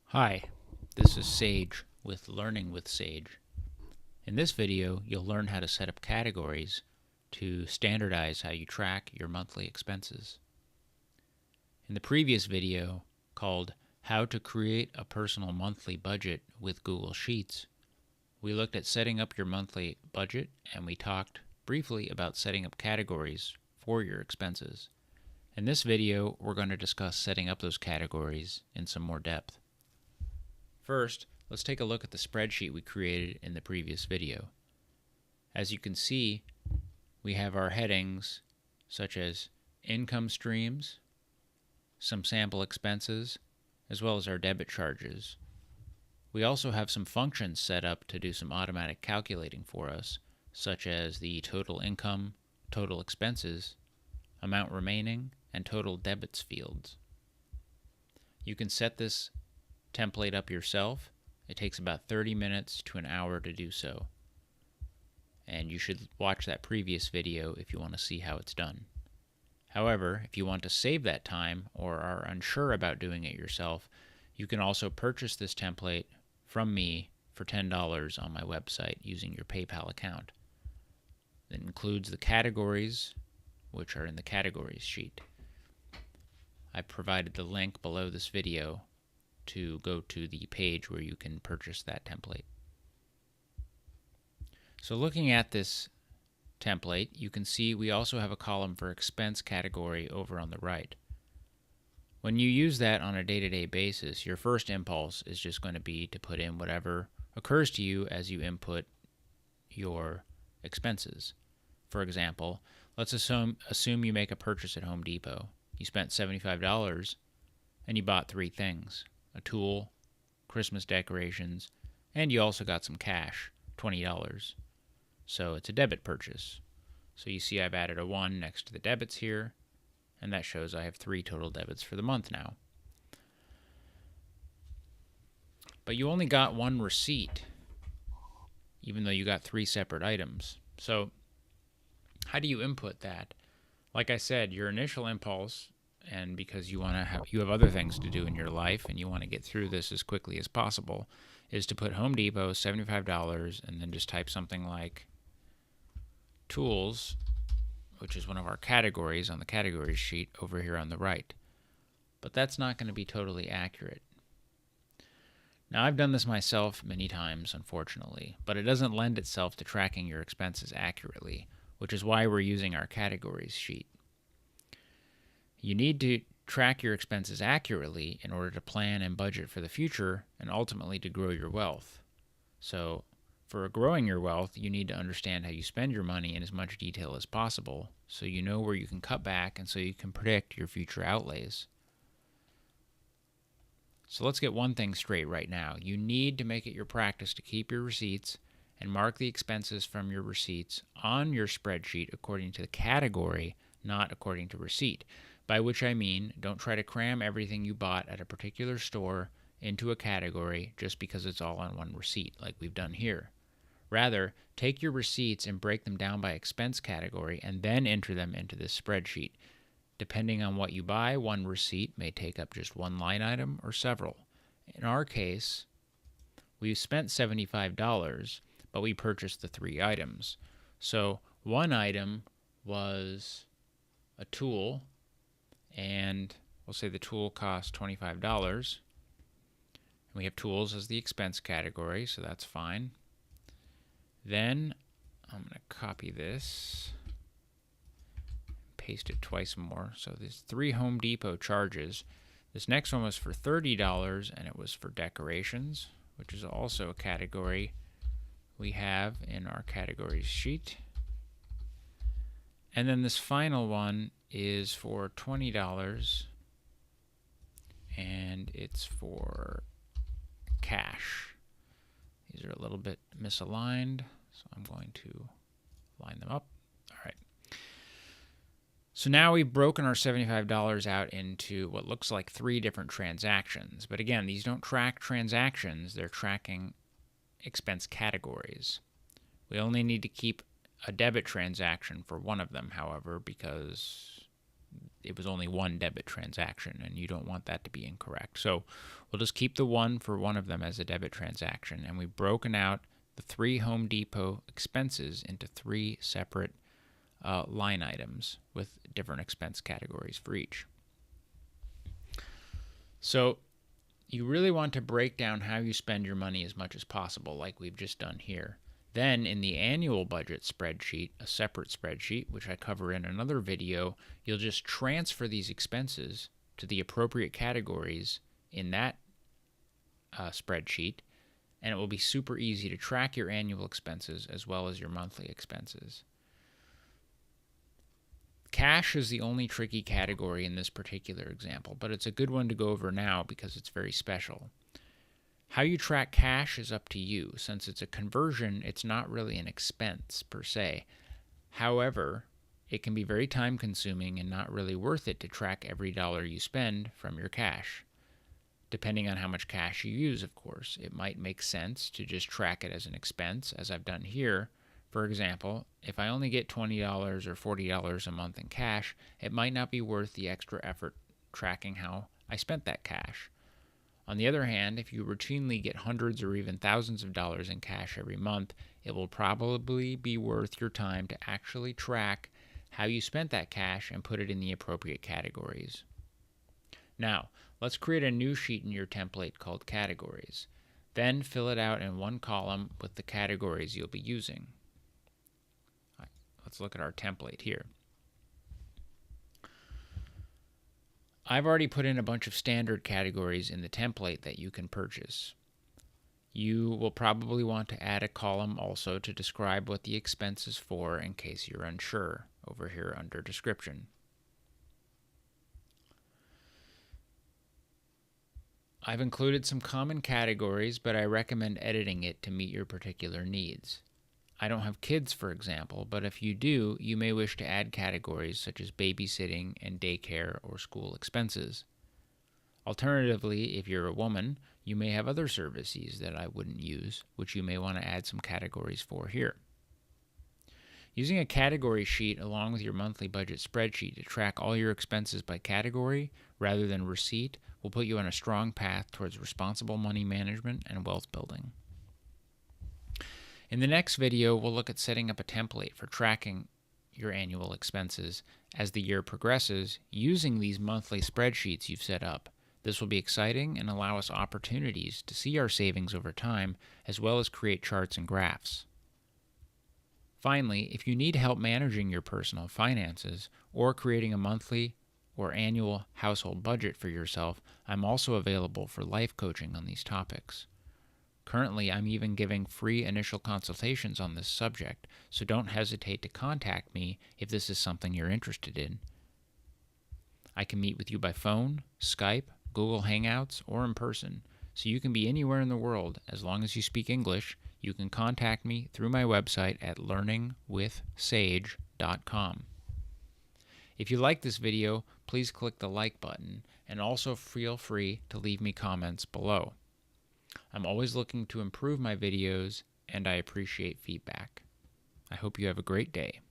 Hi, this is Sage with Learning with Sage. In this video, you'll learn how to set up categories to standardize how you track your monthly expenses. In the previous video, called How to Create a Personal Monthly Budget with Google Sheets, we looked at setting up your monthly budget and we talked briefly about setting up categories for your expenses. In this video, we're going to discuss setting up those categories in some more depth. First, let's take a look at the spreadsheet we created in the previous video. As you can see, we have our headings such as income streams, some sample expenses, as well as our debit charges. We also have some functions set up to do some automatic calculating for us, such as the total income, total expenses, amount remaining, and total debits fields. You can set this template up yourself. It takes about 30 minutes to an hour to do so. And you should watch that previous video if you want to see how it's done. However, if you want to save that time or are unsure about doing it yourself, you can also purchase this template from me for $10 on my website using your PayPal account. It includes the categories, which are in the categories sheet. I provided the link below this video to go to the page where you can purchase that template. So looking at this template, you can see we also have a column for expense category over on the right. When you use that on a day-to-day basis, your first impulse is just going to be to put in whatever occurs to you as you input your expenses. For example, let's assume you make a purchase at Home Depot. You spent $75 and you bought 3 things. A tool, Christmas decorations, and you also got some cash, $20. So it's a debit purchase. So you see I've added a 1 next to the debits here, and that shows I have 3 total debits for the month now. But you only got 1 receipt, even though you got 3 separate items. So how do you input that? Like I said, your initial impulse, and because you have other things to do in your life and you want to get through this as quickly as possible, is to put Home Depot $75 and then just type something like tools, which is one of our categories on the categories sheet over here on the right. But that's not going to be totally accurate. Now, I've done this myself many times, unfortunately, but it doesn't lend itself to tracking your expenses accurately, which is why we're using our categories sheet. You need to track your expenses accurately in order to plan and budget for the future and ultimately to grow your wealth. So, for growing your wealth, you need to understand how you spend your money in as much detail as possible so you know where you can cut back and so you can predict your future outlays. So let's get one thing straight right now. You need to make it your practice to keep your receipts and mark the expenses from your receipts on your spreadsheet according to the category, not according to receipt. By which I mean, don't try to cram everything you bought at a particular store into a category just because it's all on one receipt, like we've done here. Rather, take your receipts and break them down by expense category and then enter them into this spreadsheet. Depending on what you buy, one receipt may take up just one line item or several. In our case, we spent $75, but we purchased the 3 items. So one item was a tool, and we'll say the tool cost $25. And we have tools as the expense category, so that's fine. Then I'm going to copy this, paste it twice more. So there's 3 Home Depot charges. This next one was for $30, and it was for decorations, which is also a category we have in our categories sheet. And then this final one is for $20, and it's for cash. These are a little bit misaligned, so I'm going to line them up. All right. So now we've broken our $75 out into what looks like 3 different transactions. But again, these don't track transactions, they're tracking expense categories. We only need to keep a debit transaction for one of them, however, because it was only one debit transaction, and you don't want that to be incorrect. So we'll just keep the one for one of them as a debit transaction, and we've broken out the 3 Home Depot expenses into 3 separate line items with different expense categories for each. So you really want to break down how you spend your money as much as possible, like we've just done here. Then in the annual budget spreadsheet, a separate spreadsheet, which I cover in another video, you'll just transfer these expenses to the appropriate categories in that spreadsheet, and it will be super easy to track your annual expenses as well as your monthly expenses. Cash is the only tricky category in this particular example, but it's a good one to go over now because it's very special. How you track cash is up to you. Since it's a conversion, it's not really an expense per se. However, it can be very time-consuming and not really worth it to track every dollar you spend from your cash. Depending on how much cash you use, of course. It might make sense to just track it as an expense, as I've done here. For example, if I only get $20 or $40 a month in cash, it might not be worth the extra effort tracking how I spent that cash. On the other hand, if you routinely get hundreds or even thousands of dollars in cash every month, it will probably be worth your time to actually track how you spent that cash and put it in the appropriate categories. Now, let's create a new sheet in your template called Categories. Then fill it out in one column with the categories you'll be using. Let's look at our template here. I've already put in a bunch of standard categories in the template that you can purchase. You will probably want to add a column also to describe what the expense is for in case you're unsure, over here under Description. I've included some common categories, but I recommend editing it to meet your particular needs. I don't have kids, for example, but if you do, you may wish to add categories such as babysitting and daycare or school expenses. Alternatively, if you're a woman, you may have other services that I wouldn't use, which you may want to add some categories for here. Using a category sheet along with your monthly budget spreadsheet to track all your expenses by category rather than receipt will put you on a strong path towards responsible money management and wealth building. In the next video, we'll look at setting up a template for tracking your annual expenses as the year progresses using these monthly spreadsheets you've set up. This will be exciting and allow us opportunities to see our savings over time as well as create charts and graphs. Finally, if you need help managing your personal finances or creating a monthly or annual household budget for yourself, I'm also available for life coaching on these topics. Currently, I'm even giving free initial consultations on this subject, so don't hesitate to contact me if this is something you're interested in. I can meet with you by phone, Skype, Google Hangouts, or in person, so you can be anywhere in the world. As long as you speak English, you can contact me through my website at learningwithsage.com. If you like this video, please click the like button, and also feel free to leave me comments below. I'm always looking to improve my videos, and I appreciate feedback. I hope you have a great day.